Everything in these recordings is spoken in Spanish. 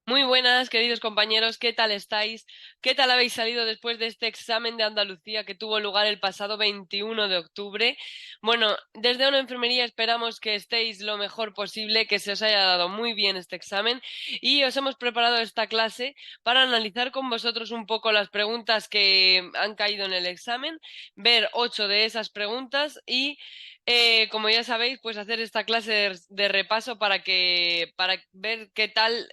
Muy buenas, queridos compañeros, ¿qué tal estáis? ¿Qué tal habéis salido después de este examen de Andalucía que tuvo lugar el pasado 21 de octubre? Bueno, desde una enfermería esperamos que estéis lo mejor posible, que se os haya dado muy bien este examen y os hemos preparado esta clase para analizar con vosotros un poco las preguntas que han caído en el examen, ver 8 de esas preguntas y como ya sabéis, pues hacer esta clase de repaso para ver qué tal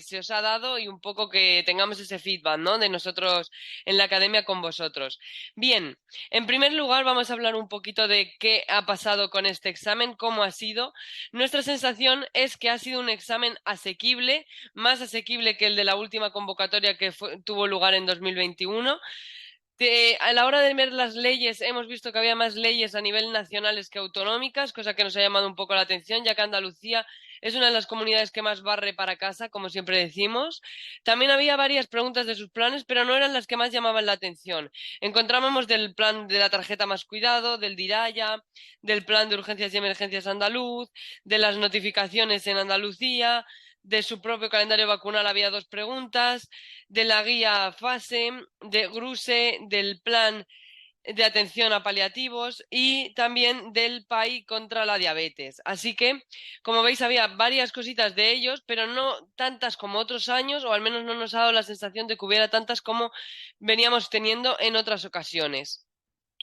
se os ha dado y un poco que tengamos ese feedback, ¿no? De nosotros en la academia con vosotros. Bien, en primer lugar vamos a hablar un poquito de qué ha pasado con este examen, cómo ha sido. Nuestra sensación es que ha sido un examen asequible, más asequible que el de la última convocatoria que tuvo lugar en 2021. A la hora de ver las leyes, hemos visto que había más leyes a nivel nacionales que autonómicas, cosa que nos ha llamado un poco la atención, ya que Andalucía es una de las comunidades que más barre para casa, como siempre decimos. También había varias preguntas de sus planes, pero no eran las que más llamaban la atención. Encontrábamos del plan de la tarjeta Más Cuidado, del DIRAYA, del plan de urgencias y emergencias andaluz, de las notificaciones en Andalucía, de su propio calendario vacunal había dos preguntas, de la guía FASE, de GRUSE, del plan de atención a paliativos y también del PAI contra la diabetes. Así que, como veis, había varias cositas de ellos, pero no tantas como otros años, o al menos no nos ha dado la sensación de que hubiera tantas como veníamos teniendo en otras ocasiones.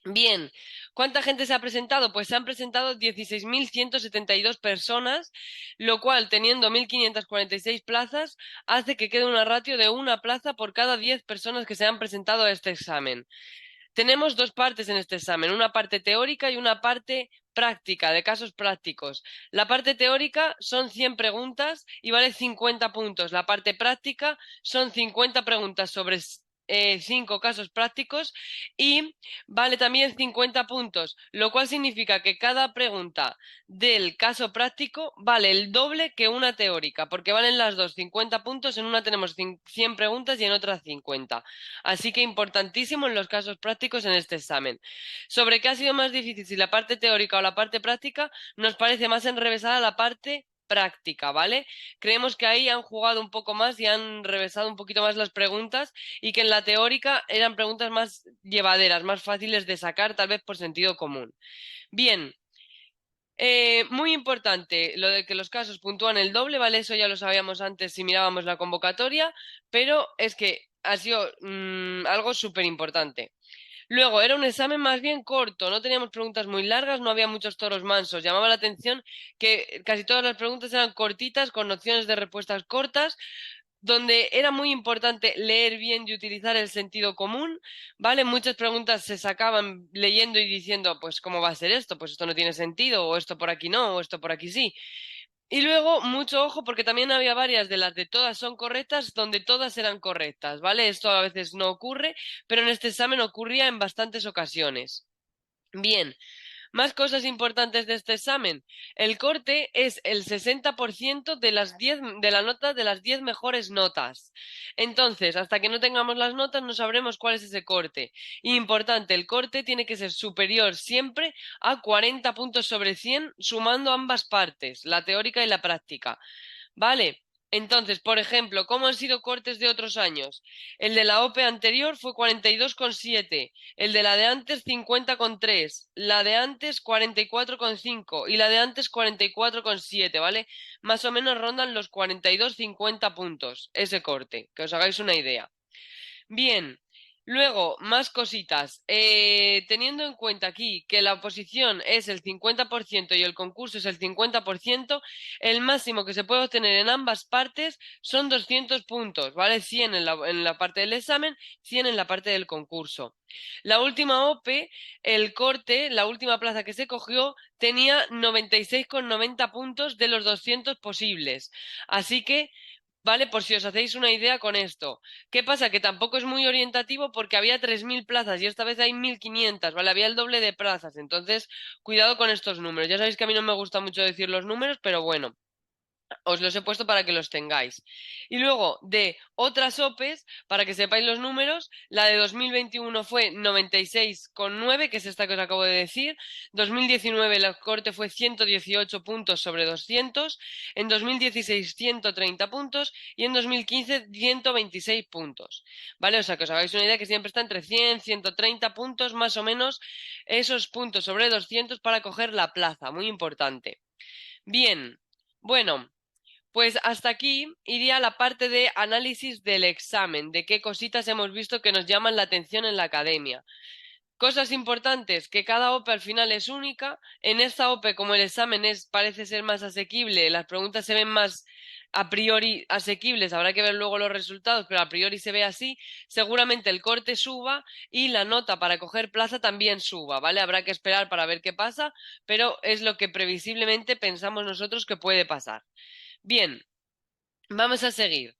Bien, ¿cuánta gente se ha presentado? Pues se han presentado 16.172 personas, lo cual, teniendo 1.546 plazas, hace que quede una ratio de una plaza por cada 10 personas que se han presentado a este examen. Tenemos dos partes en este examen, una parte teórica y una parte práctica, de casos prácticos. La parte teórica son 100 preguntas y vale 50 puntos. La parte práctica son 50 preguntas sobre 5 casos prácticos y vale también 50 puntos, lo cual significa que cada pregunta del caso práctico vale el doble que una teórica, porque valen las dos 50 puntos, en una tenemos 100 preguntas y en otra 50. Así que importantísimo en los casos prácticos en este examen. Sobre qué ha sido más difícil, si la parte teórica o la parte práctica, nos parece más enrevesada la parte práctica, ¿vale? Creemos que ahí han jugado un poco más y han revesado un poquito más las preguntas y que en la teórica eran preguntas más llevaderas, más fáciles de sacar, tal vez por sentido común. Bien, muy importante lo de que los casos puntúan el doble, ¿vale? Eso ya lo sabíamos antes si mirábamos la convocatoria, pero es que ha sido algo súper importante. Luego, era un examen más bien corto, no teníamos preguntas muy largas, no había muchos toros mansos. Llamaba la atención que casi todas las preguntas eran cortitas, con opciones de respuestas cortas, donde era muy importante leer bien y utilizar el sentido común, ¿vale? Muchas preguntas se sacaban leyendo y diciendo, pues, ¿cómo va a ser esto? Pues esto no tiene sentido, o esto por aquí no, o esto por aquí sí. Y luego, mucho ojo, porque también había varias de las de todas son correctas, donde todas eran correctas, ¿vale? Esto a veces no ocurre, pero en este examen ocurría en bastantes ocasiones. Bien, más cosas importantes de este examen. El corte es el 60% de las 10 de la nota de las 10 mejores notas. Entonces, hasta que no tengamos las notas, no sabremos cuál es ese corte. Importante, el corte tiene que ser superior siempre a 40 puntos sobre 100, sumando ambas partes, la teórica y la práctica. ¿Vale? Entonces, por ejemplo, ¿cómo han sido cortes de otros años? El de la OPE anterior fue 42,7, el de la de antes 50,3, la de antes 44,5 y la de antes 44,7, ¿vale? Más o menos rondan los 42-50 puntos ese corte, que os hagáis una idea. Bien, luego, más cositas. Teniendo en cuenta aquí que la oposición es el 50% y el concurso es el 50%, el máximo que se puede obtener en ambas partes son 200 puntos, ¿vale? 100 en la parte del examen, 100 en la parte del concurso. La última OPE, el corte, la última plaza que se cogió, tenía 96,90 puntos de los 200 posibles. Así que ¿vale? Por si os hacéis una idea con esto. ¿Qué pasa? Que tampoco es muy orientativo porque había 3.000 plazas y esta vez hay 1.500, ¿vale? Había el doble de plazas. Entonces, cuidado con estos números. Ya sabéis que a mí no me gusta mucho decir los números, pero bueno. Os los he puesto para que los tengáis. Y luego de otras OPEs, para que sepáis los números, la de 2021 fue 96,9, que es esta que os acabo de decir. 2019 el corte fue 118 puntos sobre 200. En 2016 130 puntos. Y en 2015 126 puntos. ¿Vale? O sea, que os hagáis una idea que siempre está entre 100, 130 puntos, más o menos esos puntos sobre 200 para coger la plaza. Muy importante. Bien. Bueno. Pues hasta aquí iría la parte de análisis del examen, de qué cositas hemos visto que nos llaman la atención en la academia. Cosas importantes, que cada OPE al final es única. En esta OPE, como el examen parece ser más asequible, las preguntas se ven más a priori asequibles, habrá que ver luego los resultados, pero a priori se ve así, seguramente el corte suba y la nota para coger plaza también suba, ¿vale? Habrá que esperar para ver qué pasa, pero es lo que previsiblemente pensamos nosotros que puede pasar. Bien, vamos a seguir.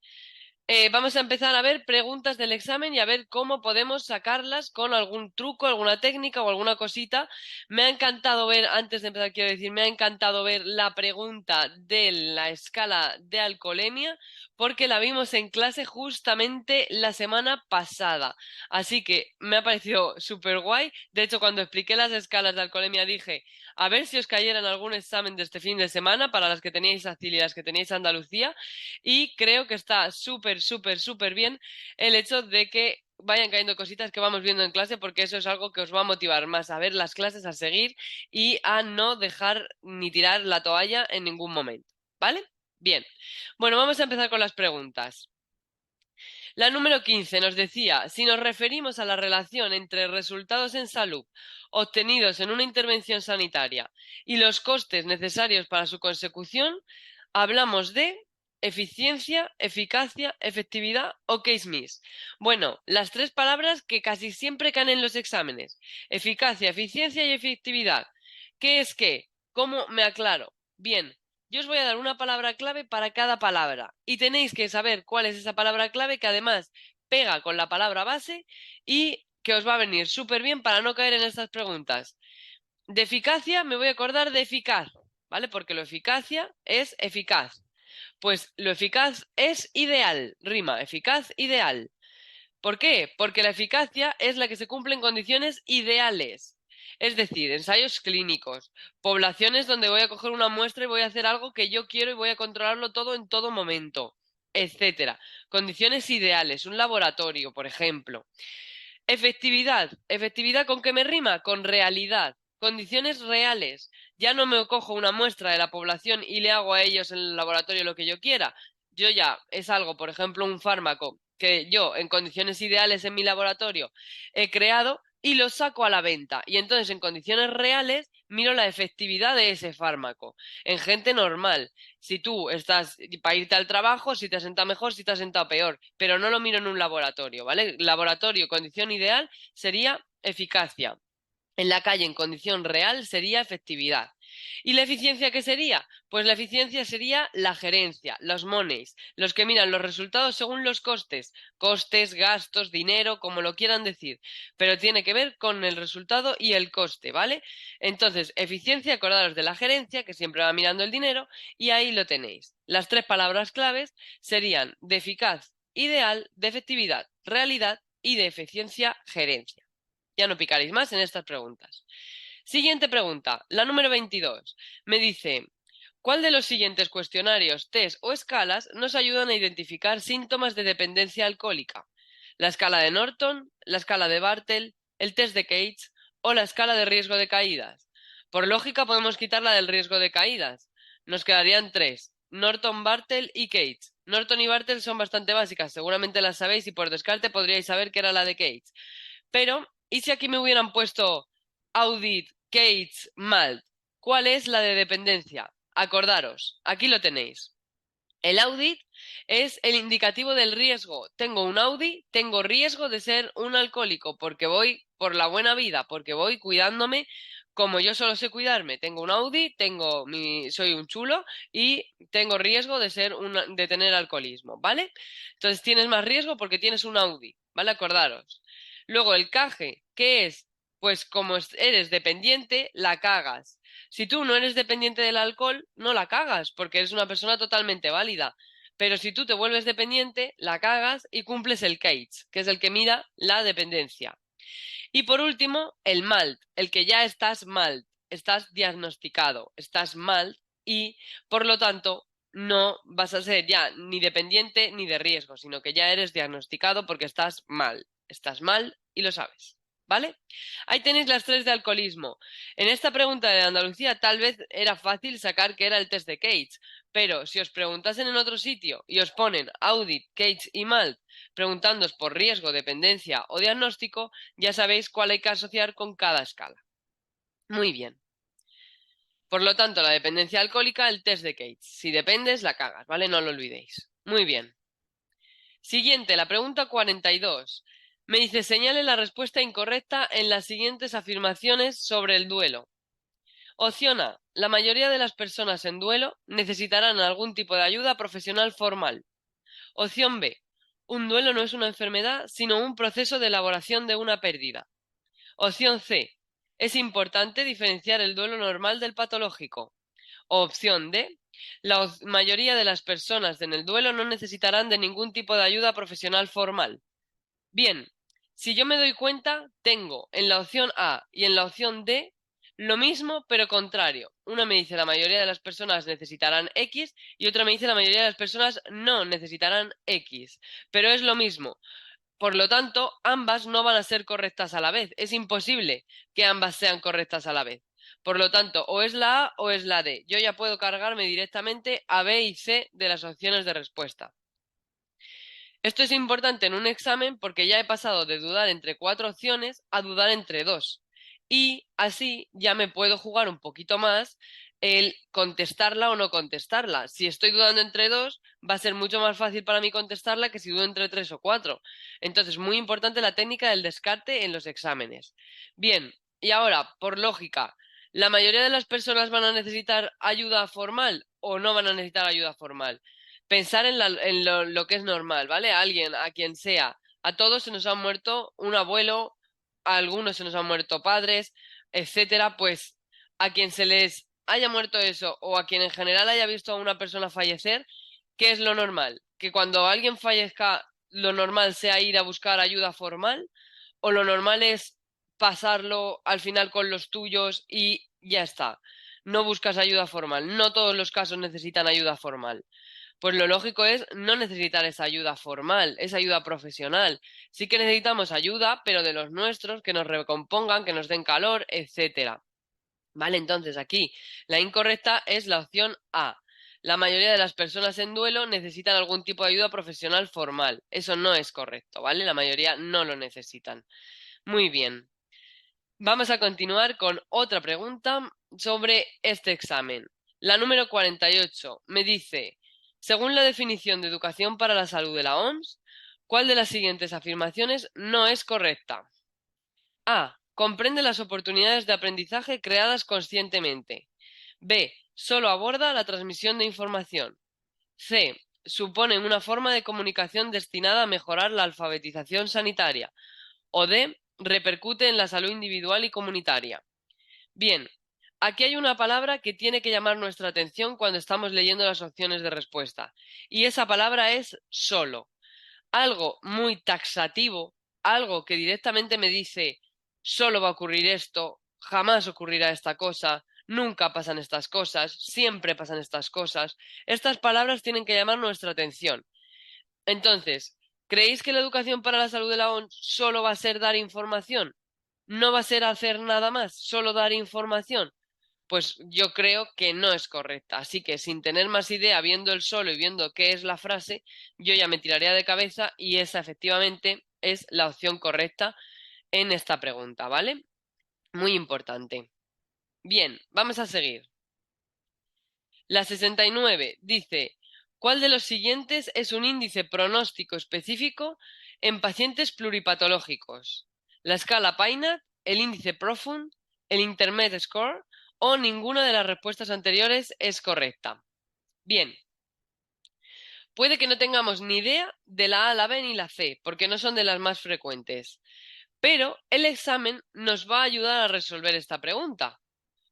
Vamos a empezar a ver preguntas del examen y a ver cómo podemos sacarlas con algún truco, alguna técnica o alguna cosita. Me ha encantado ver, antes de empezar quiero decir, me ha encantado ver la pregunta de la escala de alcoholemia porque la vimos en clase justamente la semana pasada. Así que me ha parecido súper guay. De hecho, cuando expliqué las escalas de alcoholemia dije, a ver si os cayera en algún examen de este fin de semana para las que teníais Acil y las que teníais Andalucía. Y creo que está súper, súper, súper bien el hecho de que vayan cayendo cositas que vamos viendo en clase, porque eso es algo que os va a motivar más a ver las clases, a seguir y a no dejar ni tirar la toalla en ningún momento. ¿Vale? Bien. Bueno, vamos a empezar con las preguntas. La número 15 nos decía, si nos referimos a la relación entre resultados en salud obtenidos en una intervención sanitaria y los costes necesarios para su consecución, hablamos de eficiencia, eficacia, efectividad o case miss. Bueno, las tres palabras que casi siempre caen en los exámenes. Eficacia, eficiencia y efectividad. ¿Qué es qué? ¿Cómo me aclaro? Bien, yo os voy a dar una palabra clave para cada palabra y tenéis que saber cuál es esa palabra clave que además pega con la palabra base y que os va a venir súper bien para no caer en estas preguntas. De eficacia me voy a acordar de eficaz, ¿vale? Porque lo eficacia es eficaz. Pues lo eficaz es ideal, rima, eficaz, ideal. ¿Por qué? Porque la eficacia es la que se cumple en condiciones ideales. Es decir, ensayos clínicos, poblaciones donde voy a coger una muestra y voy a hacer algo que yo quiero y voy a controlarlo todo en todo momento, etcétera. Condiciones ideales, un laboratorio, por ejemplo. Efectividad. ¿Efectividad con qué me rima? Con realidad. Condiciones reales. Ya no me cojo una muestra de la población y le hago a ellos en el laboratorio lo que yo quiera. Yo ya es algo, por ejemplo, un fármaco que yo en condiciones ideales en mi laboratorio he creado y lo saco a la venta. Y entonces en condiciones reales miro la efectividad de ese fármaco. En gente normal. Si tú estás para irte al trabajo, si te has sentado mejor, si te has sentado peor, pero no lo miro en un laboratorio, ¿vale? Laboratorio, condición ideal sería eficacia. En la calle, en condición real, sería efectividad. ¿Y la eficiencia qué sería? Pues la eficiencia sería la gerencia, los monies, los que miran los resultados según los costes, costes, gastos, dinero, como lo quieran decir, pero tiene que ver con el resultado y el coste, ¿vale? Entonces, eficiencia, acordaros de la gerencia, que siempre va mirando el dinero, y ahí lo tenéis. Las tres palabras claves serían de eficaz, ideal, de efectividad, realidad y de eficiencia, gerencia. Ya no picaréis más en estas preguntas. Siguiente pregunta, la número 22. Me dice, ¿cuál de los siguientes cuestionarios, test o escalas nos ayudan a identificar síntomas de dependencia alcohólica? ¿La escala de Norton, la escala de Bartel, el test de Cates o la escala de riesgo de caídas? Por lógica podemos quitar la del riesgo de caídas. Nos quedarían tres, Norton, Bartel y Cates. Norton y Bartel son bastante básicas, seguramente las sabéis y por descarte podríais saber que era la de Cates. Pero, ¿y si aquí me hubieran puesto Audit, Cates, Malt? ¿Cuál es la de dependencia? Acordaros, aquí lo tenéis. El audit es el indicativo del riesgo. Tengo un audit, tengo riesgo de ser un alcohólico porque voy por la buena vida, porque voy cuidándome como yo solo sé cuidarme. Tengo un audit, soy un chulo y tengo riesgo de tener alcoholismo, ¿vale? Entonces tienes más riesgo porque tienes un audit, ¿vale? Acordaros. Luego el CAGE, ¿qué es? pues como eres dependiente, la cagas. Si tú no eres dependiente del alcohol, no la cagas, porque eres una persona totalmente válida. Pero si tú te vuelves dependiente, la cagas y cumples el CAGE, que es el que mira la dependencia. Y por último, el MALT, el que ya estás mal, estás diagnosticado, estás mal y por lo tanto no vas a ser ya ni dependiente ni de riesgo, sino que ya eres diagnosticado porque estás mal y lo sabes. ¿Vale? Ahí tenéis las tres de alcoholismo. En esta pregunta de Andalucía tal vez era fácil sacar que era el test de Cage, pero si os preguntasen en otro sitio y os ponen Audit, Cage y Malt, preguntándoos por riesgo, dependencia o diagnóstico, ya sabéis cuál hay que asociar con cada escala. Muy bien. Por lo tanto, la dependencia alcohólica, el test de Cage. Si dependes, la cagas, ¿vale? No lo olvidéis. Muy bien. Siguiente, la pregunta 42. Me dice, señale la respuesta incorrecta en las siguientes afirmaciones sobre el duelo. Opción A. La mayoría de las personas en duelo necesitarán algún tipo de ayuda profesional formal. Opción B. Un duelo no es una enfermedad, sino un proceso de elaboración de una pérdida. Opción C. Es importante diferenciar el duelo normal del patológico. O opción D. La mayoría de las personas en el duelo no necesitarán de ningún tipo de ayuda profesional formal. Bien, si yo me doy cuenta, tengo en la opción A y en la opción D lo mismo pero contrario. Una me dice la mayoría de las personas necesitarán X y otra me dice la mayoría de las personas no necesitarán X. Pero es lo mismo. Por lo tanto, ambas no van a ser correctas a la vez. Es imposible que ambas sean correctas a la vez. Por lo tanto, o es la A o es la D. Yo ya puedo cargarme directamente a B y C de las opciones de respuesta. Esto es importante en un examen porque ya he pasado de dudar entre 4 opciones a dudar entre 2. Y así ya me puedo jugar un poquito más el contestarla o no contestarla. Si estoy dudando entre 2, va a ser mucho más fácil para mí contestarla que si dudo entre 3 o 4. Entonces, muy importante la técnica del descarte en los exámenes. Bien, y ahora, por lógica, ¿la mayoría de las personas van a necesitar ayuda formal o no van a necesitar ayuda formal? Pensar en lo que es normal, ¿vale? A alguien, a quien sea. A todos se nos han muerto un abuelo, a algunos se nos han muerto padres, etcétera. Pues a quien se les haya muerto eso o a quien en general haya visto a una persona fallecer, ¿qué es lo normal? ¿Que cuando alguien fallezca lo normal sea ir a buscar ayuda formal? ¿O lo normal es pasarlo al final con los tuyos y ya está? No buscas ayuda formal. No todos los casos necesitan ayuda formal. Pues lo lógico es no necesitar esa ayuda formal, esa ayuda profesional. Sí que necesitamos ayuda, pero de los nuestros, que nos recompongan, que nos den calor, etcétera. Vale, entonces aquí la incorrecta es la opción A. La mayoría de las personas en duelo necesitan algún tipo de ayuda profesional formal. Eso no es correcto, ¿vale? La mayoría no lo necesitan. Muy bien. Vamos a continuar con otra pregunta sobre este examen. La número 48 me dice, según la definición de educación para la salud de la OMS, ¿cuál de las siguientes afirmaciones no es correcta? A. Comprende las oportunidades de aprendizaje creadas conscientemente. B. Solo aborda la transmisión de información. C. Suponen una forma de comunicación destinada a mejorar la alfabetización sanitaria. O D. Repercute en la salud individual y comunitaria. Bien, aquí hay una palabra que tiene que llamar nuestra atención cuando estamos leyendo las opciones de respuesta. Y esa palabra es solo. Algo muy taxativo, algo que directamente me dice, solo va a ocurrir esto, jamás ocurrirá esta cosa, nunca pasan estas cosas, siempre pasan estas cosas. Estas palabras tienen que llamar nuestra atención. Entonces, ¿creéis que la educación para la salud de la ONU solo va a ser dar información? ¿No va a ser hacer nada más, solo dar información? Pues yo creo que no es correcta. Así que sin tener más idea, viendo el solo y viendo qué es la frase, yo ya me tiraría de cabeza y esa efectivamente es la opción correcta en esta pregunta, ¿vale? Muy importante. Bien, vamos a seguir. La 69 dice, ¿cuál de los siguientes es un índice pronóstico específico en pacientes pluripatológicos? La escala PINAT, el índice Profund, el Intermed Score o ninguna de las respuestas anteriores es correcta. Bien, puede que no tengamos ni idea de la A, la B ni la C, porque no son de las más frecuentes. Pero el examen nos va a ayudar a resolver esta pregunta,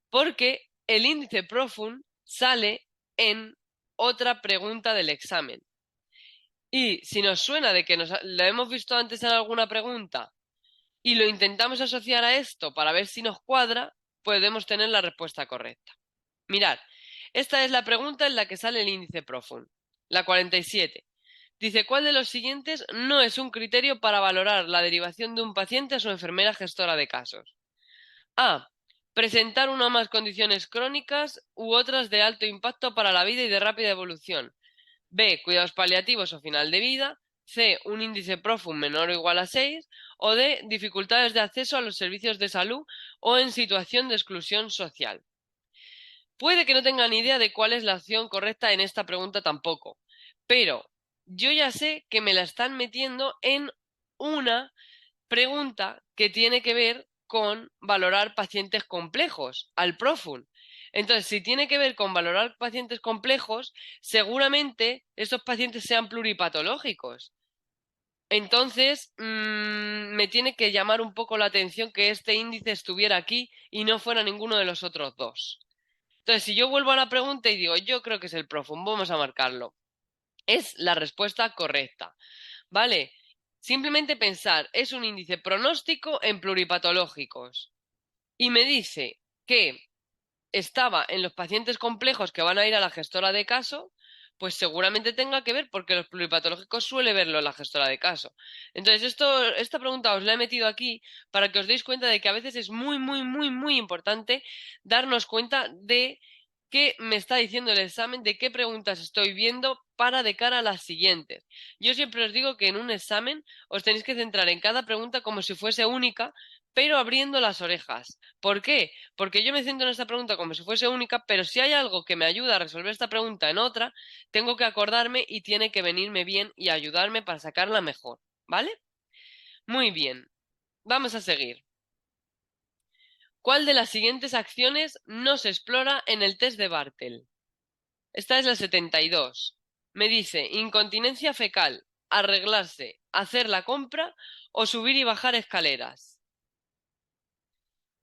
porque el índice profund sale en otra pregunta del examen. Y si nos suena de que lo hemos visto antes en alguna pregunta y lo intentamos asociar a esto para ver si nos cuadra, podemos tener la respuesta correcta. Mirad, esta es la pregunta en la que sale el índice profund, la 47. Dice, ¿cuál de los siguientes no es un criterio para valorar la derivación de un paciente a su enfermera gestora de casos? A. Presentar una o más condiciones crónicas u otras de alto impacto para la vida y de rápida evolución. B. Cuidados paliativos o final de vida. C. Un índice profund menor o igual a 6. O D. Dificultades de acceso a los servicios de salud o en situación de exclusión social. Puede que no tengan idea de cuál es la opción correcta en esta pregunta tampoco, pero yo ya sé que me la están metiendo en una pregunta que tiene que ver con valorar pacientes complejos, al profund. Entonces, si tiene que ver con valorar pacientes complejos, seguramente estos pacientes sean pluripatológicos. Entonces, me tiene que llamar un poco la atención que este índice estuviera aquí y no fuera ninguno de los otros dos. Entonces, si yo vuelvo a la pregunta y digo, yo creo que es el profund, vamos a marcarlo. Es la respuesta correcta. ¿Vale? Simplemente pensar, es un índice pronóstico en pluripatológicos. Y me dice que estaba en los pacientes complejos que van a ir a la gestora de caso, pues seguramente tenga que ver porque los pluripatológicos suele verlo la gestora de caso. Entonces, esta pregunta os la he metido aquí para que os deis cuenta de que a veces es muy, muy, muy, muy importante darnos cuenta de qué me está diciendo el examen, de qué preguntas estoy viendo para de cara a las siguientes. Yo siempre os digo que en un examen os tenéis que centrar en cada pregunta como si fuese única, pero abriendo las orejas. ¿Por qué? Porque yo me centro en esta pregunta como si fuese única, pero si hay algo que me ayuda a resolver esta pregunta en otra, tengo que acordarme y tiene que venirme bien y ayudarme para sacarla mejor, ¿vale? Muy bien, vamos a seguir. ¿Cuál de las siguientes acciones no se explora en el test de Bartel? Esta es la 72. Me dice incontinencia fecal, arreglarse, hacer la compra o subir y bajar escaleras.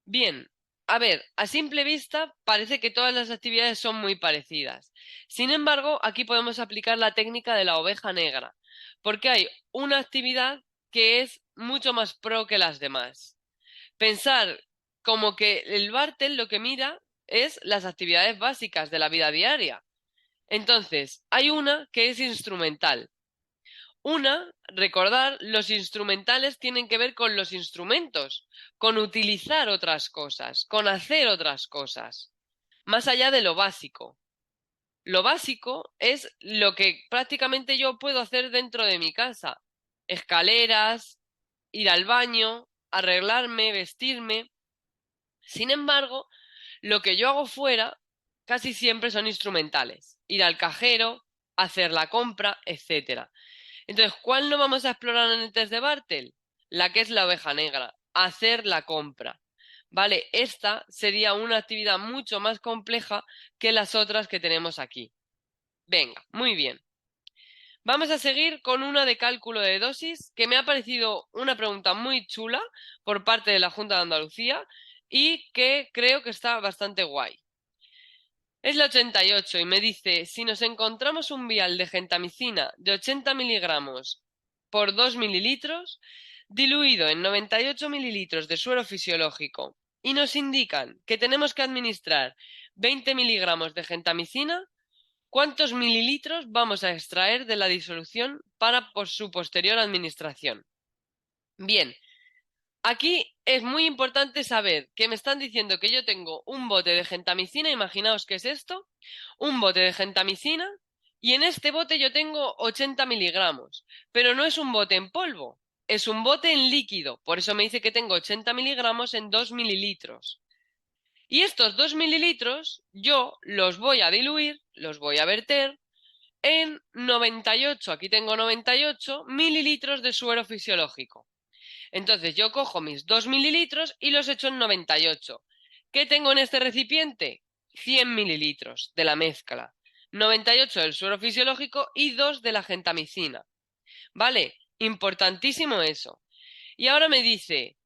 Bien, a ver, a simple vista parece que todas las actividades son muy parecidas. Sin embargo, aquí podemos aplicar la técnica de la oveja negra, porque hay una actividad que es mucho más pro que las demás. Pensar como que el Bartel lo que mira es las actividades básicas de la vida diaria. Entonces, hay una que es instrumental. Recordar, los instrumentales tienen que ver con los instrumentos, con utilizar otras cosas, con hacer otras cosas, más allá de lo básico. Lo básico es lo que prácticamente yo puedo hacer dentro de mi casa. Escaleras, ir al baño, arreglarme, vestirme. Sin embargo, lo que yo hago fuera casi siempre son instrumentales. Ir al cajero, hacer la compra, etcétera. Entonces, ¿cuál no vamos a explorar en el test de Bartel? La que es la oveja negra, hacer la compra. Vale, esta sería una actividad mucho más compleja que las otras que tenemos aquí. Venga, muy bien. Vamos a seguir con una de cálculo de dosis que me ha parecido una pregunta muy chula por parte de la Junta de Andalucía y que creo que está bastante guay. Es la 88 y me dice, si nos encontramos un vial de gentamicina de 80 miligramos por 2 mililitros, diluido en 98 mililitros de suero fisiológico, y nos indican que tenemos que administrar 20 miligramos de gentamicina, ¿cuántos mililitros vamos a extraer de la disolución para su posterior administración? Bien, aquí es muy importante saber que me están diciendo que yo tengo un bote de gentamicina, imaginaos qué es esto, un bote de gentamicina, y en este bote yo tengo 80 miligramos, pero no es un bote en polvo, es un bote en líquido, por eso me dice que tengo 80 miligramos en 2 mililitros. Y estos 2 mililitros yo los voy a diluir, los voy a verter en 98, aquí tengo 98 mililitros de suero fisiológico. Entonces yo cojo mis 2 mililitros y los echo en 98. ¿Qué tengo en este recipiente? 100 mililitros de la mezcla. 98 del suero fisiológico y 2 de la gentamicina. ¿Vale? Importantísimo eso. Y ahora me dice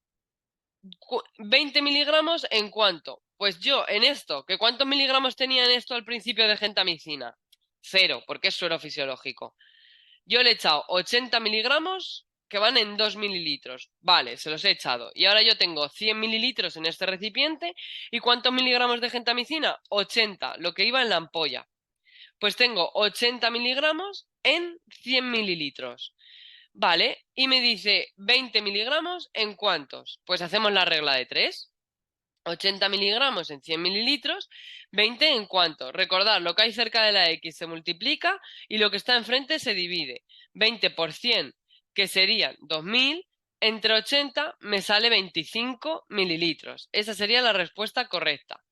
20 miligramos en cuánto. Pues yo en esto, ¿que cuántos miligramos tenía en esto al principio de gentamicina? 0, porque es suero fisiológico. Yo le he echado 80 miligramos que van en 2 mililitros. Vale, se los he echado. Y ahora yo tengo 100 mililitros en este recipiente. ¿Y cuántos miligramos de gentamicina? 80, lo que iba en la ampolla. Pues tengo 80 miligramos en 100 mililitros. Vale, y me dice 20 miligramos en cuántos. Pues hacemos la regla de 3. 80 miligramos en 100 mililitros, 20 en cuánto. Recordad, lo que hay cerca de la X se multiplica y lo que está enfrente se divide. 20 por 100, que serían 2000, entre 80 me sale 25 mililitros. Esa sería la respuesta correcta.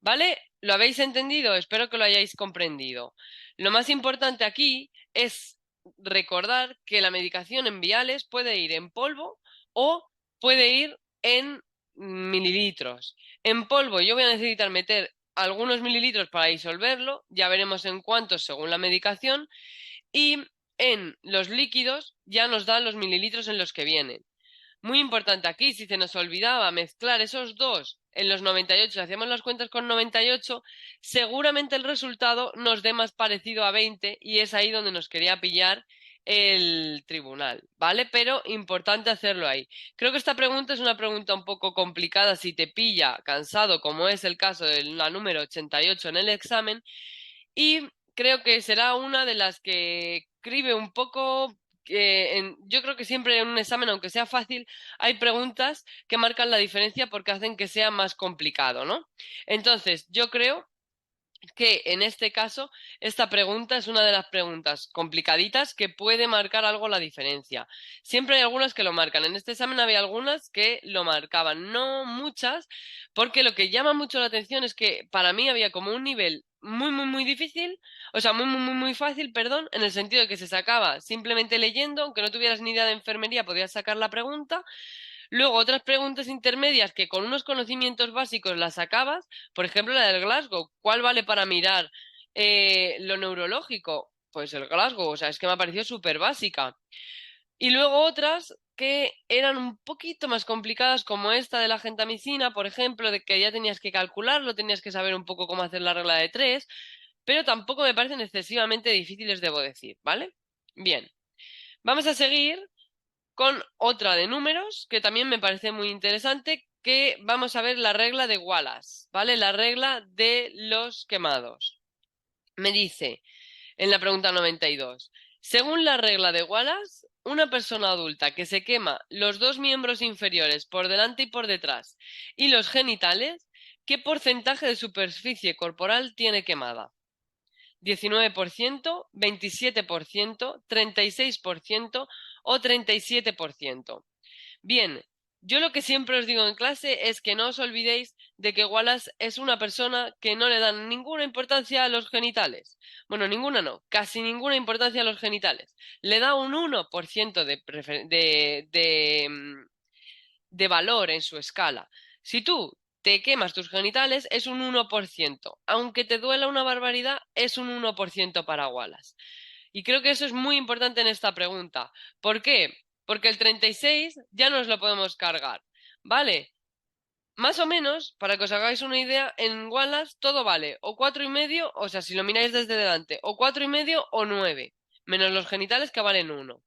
¿Vale? ¿Lo habéis entendido? Espero que lo hayáis comprendido. Lo más importante aquí es recordar que la medicación en viales puede ir en polvo o puede ir en mililitros. En polvo yo voy a necesitar meter algunos mililitros para disolverlo, ya veremos en cuántos según la medicación, y en los líquidos ya nos dan los mililitros en los que vienen. Muy importante aquí, si se nos olvidaba mezclar esos dos en los 98, si hacíamos las cuentas con 98, seguramente el resultado nos dé más parecido a 20 y es ahí donde nos quería pillar el tribunal, ¿vale? Pero importante hacerlo ahí. Creo que esta pregunta es una pregunta un poco complicada si te pilla cansado, como es el caso de la número 88 en el examen, y creo que será una de las que cribe un poco. Yo creo que siempre en un examen, aunque sea fácil, hay preguntas que marcan la diferencia porque hacen que sea más complicado, ¿no? Entonces, yo creo que en este caso esta pregunta es una de las preguntas complicaditas que puede marcar algo la diferencia. Siempre hay algunas que lo marcan. En este examen había algunas que lo marcaban, no muchas, porque lo que llama mucho la atención es que para mí había como un nivel muy difícil, o sea, muy fácil, perdón, en el sentido de que se sacaba simplemente leyendo, aunque no tuvieras ni idea de enfermería, podías sacar la pregunta. Luego, otras preguntas intermedias que con unos conocimientos básicos las sacabas, por ejemplo, la del Glasgow. ¿Cuál vale para mirar lo neurológico? Pues el Glasgow, o sea, es que me ha parecido súper básica. Y luego otras que eran un poquito más complicadas, como esta de la gentamicina, por ejemplo, de que ya tenías que calcularlo, tenías que saber un poco cómo hacer la regla de 3, pero tampoco me parecen excesivamente difíciles, debo decir, ¿vale? Bien, vamos a seguir con otra de números que también me parece muy interesante, que vamos a ver la regla de Wallace, ¿vale? La regla de los quemados. Me dice en la pregunta 92, según la regla de Wallace, una persona adulta que se quema los dos miembros inferiores por delante y por detrás y los genitales, ¿qué porcentaje de superficie corporal tiene quemada? 19%, 27%, 36% o 37%. Bien, yo lo que siempre os digo en clase es que no os olvidéis de que Wallace es una persona que no le dan ninguna importancia a los genitales. Bueno, ninguna no, casi ninguna importancia a los genitales. Le da un 1% de valor en su escala. Si tú te quemas tus genitales, es un 1%. Aunque te duela una barbaridad, es un 1% para Wallace. Y creo que eso es muy importante en esta pregunta. ¿Por qué? Porque el 36 ya nos lo podemos cargar. ¿Vale? Más o menos, para que os hagáis una idea, en Wallace todo vale o 4,5, o sea, si lo miráis desde delante, o 4,5 o 9, menos los genitales que valen 1.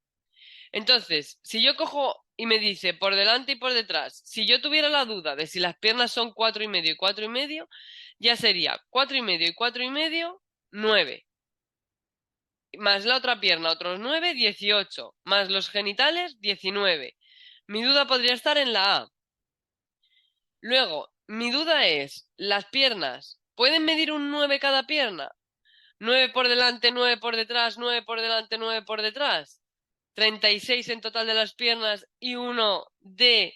Entonces, si yo cojo y me dice por delante y por detrás, si yo tuviera la duda de si las piernas son 4,5 y 4,5, ya sería 4,5 y 4,5, 9. Más la otra pierna, otros 9, 18. Más los genitales, 19. Mi duda podría estar en la A. Luego, mi duda es, ¿las piernas pueden medir un 9 cada pierna? 9 por delante, 9 por detrás, 9 por delante, 9 por detrás. 36 en total de las piernas y uno de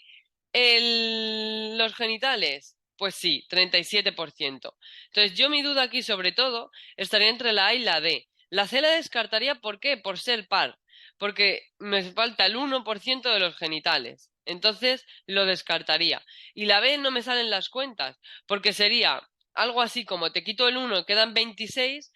los genitales. Pues sí, 37%. Entonces yo mi duda aquí sobre todo estaría entre la A y la D. La C la descartaría, ¿por qué? Por ser par. Porque me falta el 1% de los genitales. Entonces lo descartaría. Y la B no me salen las cuentas, porque sería algo así como te quito el 1, quedan 26,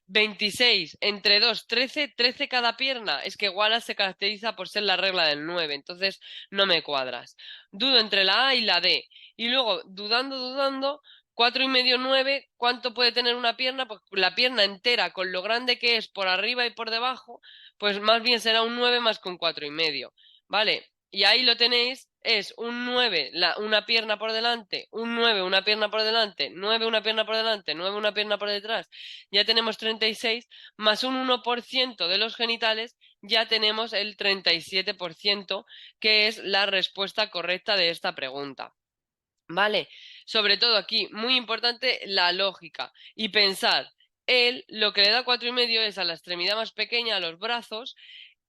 26 entre 2, 13, 13 cada pierna. Es que Wallace se caracteriza por ser la regla del 9, entonces no me cuadras. Dudo entre la A y la D. Y luego, dudando, 4,5, 9, ¿cuánto puede tener una pierna? Pues la pierna entera, con lo grande que es por arriba y por debajo, pues más bien será un 9 más que un 4,5. ¿Vale? Y ahí lo tenéis, es un 9, una pierna por delante, un 9, una pierna por delante, 9, una pierna por delante, 9, una pierna por detrás. Ya tenemos 36, más un 1% de los genitales, ya tenemos el 37%, que es la respuesta correcta de esta pregunta. ¿Vale? Sobre todo aquí, muy importante la lógica y pensar. Él lo que le da 4,5 es a la extremidad más pequeña, a los brazos,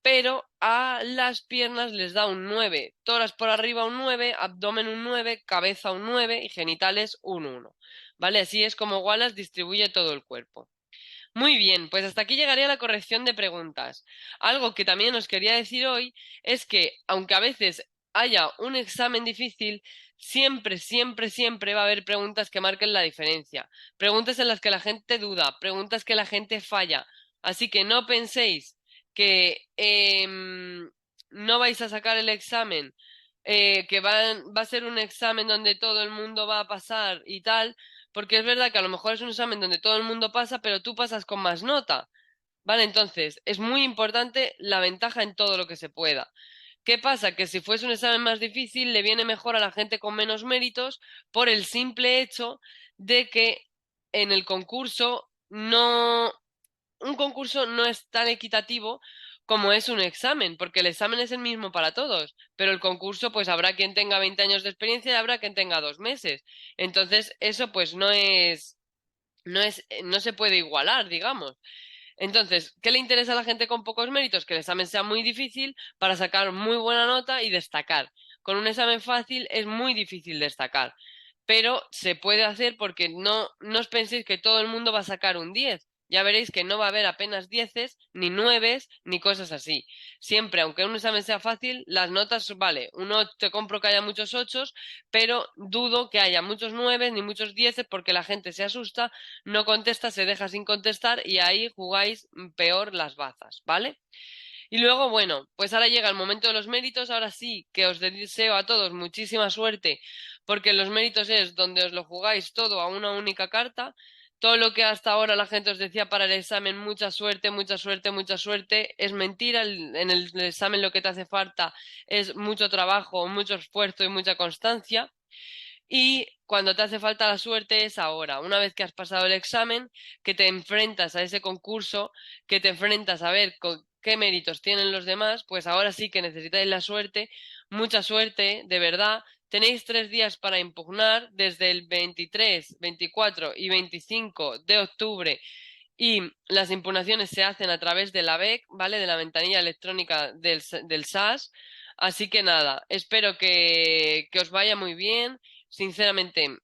pero a las piernas les da un 9. Toras por arriba un 9, abdomen un 9, cabeza un 9 y genitales un 1. ¿Vale? Así es como Wallace distribuye todo el cuerpo. Muy bien, pues hasta aquí llegaría la corrección de preguntas. Algo que también os quería decir hoy es que, aunque a veces haya un examen difícil, siempre va a haber preguntas que marquen la diferencia. Preguntas en las que la gente duda, preguntas que la gente falla. Así que no penséis que no vais a sacar el examen, que va a ser un examen donde todo el mundo va a pasar y tal, porque es verdad que a lo mejor es un examen donde todo el mundo pasa, pero tú pasas con más nota. ¿Vale? Entonces, es muy importante la ventaja en todo lo que se pueda. ¿Qué pasa? Que si fuese un examen más difícil, le viene mejor a la gente con menos méritos por el simple hecho de que en el concurso no, un concurso no es tan equitativo como es un examen, porque el examen es el mismo para todos, pero el concurso pues habrá quien tenga 20 años de experiencia y habrá quien tenga 2 meses. Entonces, eso pues no se puede igualar, digamos. Entonces, ¿qué le interesa a la gente con pocos méritos? Que el examen sea muy difícil para sacar muy buena nota y destacar. Con un examen fácil es muy difícil destacar, pero se puede hacer porque no os penséis que todo el mundo va a sacar un 10. Ya veréis que no va a haber apenas 10, ni 9, ni cosas así. Siempre, aunque un examen sea fácil, las notas, vale, uno te compro que haya muchos 8, pero dudo que haya muchos 9 ni muchos 10 porque la gente se asusta, no contesta, se deja sin contestar y ahí jugáis peor las bazas, ¿vale? Y luego, bueno, pues ahora llega el momento de los méritos. Ahora sí que os deseo a todos muchísima suerte, porque los méritos es donde os lo jugáis todo a una única carta. Todo lo que hasta ahora la gente os decía para el examen, mucha suerte, mucha suerte, mucha suerte, es mentira. En el examen lo que te hace falta es mucho trabajo, mucho esfuerzo y mucha constancia. Y cuando te hace falta la suerte es ahora, una vez que has pasado el examen, que te enfrentas a ese concurso, que te enfrentas a ver con qué méritos tienen los demás, pues ahora sí que necesitáis la suerte, mucha suerte, de verdad. Tenéis 3 días para impugnar desde el 23, 24 y 25 de octubre y las impugnaciones se hacen a través de la BEC, ¿vale? De la ventanilla electrónica del SAS. Así que nada, espero que os vaya muy bien. Sinceramente,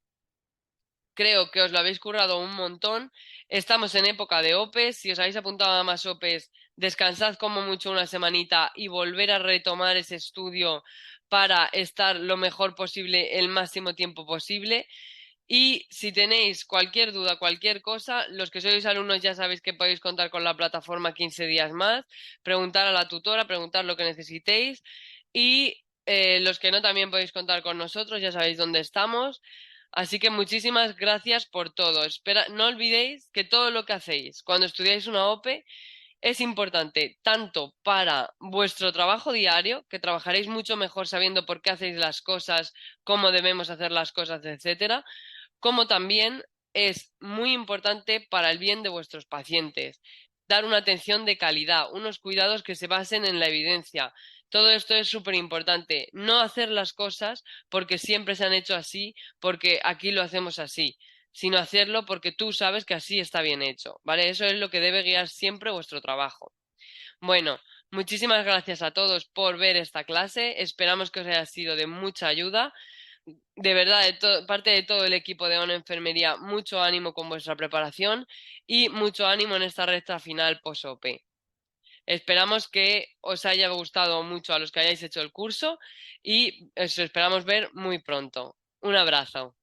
creo que os lo habéis currado un montón. Estamos en época de OPEs. Si os habéis apuntado a más OPEs, descansad como mucho una semanita y volver a retomar ese estudio para estar lo mejor posible el máximo tiempo posible. Y si tenéis cualquier duda, cualquier cosa, los que sois alumnos ya sabéis que podéis contar con la plataforma 15 días más, preguntar a la tutora, preguntar lo que necesitéis y los que no también podéis contar con nosotros, ya sabéis dónde estamos. Así que muchísimas gracias por todo. Espera, no olvidéis que todo lo que hacéis cuando estudiáis una OPE es importante tanto para vuestro trabajo diario, que trabajaréis mucho mejor sabiendo por qué hacéis las cosas, cómo debemos hacer las cosas, etcétera, como también es muy importante para el bien de vuestros pacientes. Dar una atención de calidad, unos cuidados que se basen en la evidencia. Todo esto es súper importante. No hacer las cosas porque siempre se han hecho así, porque aquí lo hacemos así, sino hacerlo porque tú sabes que así está bien hecho, ¿vale? Eso es lo que debe guiar siempre vuestro trabajo. Bueno, muchísimas gracias a todos por ver esta clase. Esperamos que os haya sido de mucha ayuda. De verdad, parte de todo el equipo de ONU Enfermería, mucho ánimo con vuestra preparación y mucho ánimo en esta recta final post-OP. Esperamos que os haya gustado mucho a los que hayáis hecho el curso y os esperamos ver muy pronto. Un abrazo.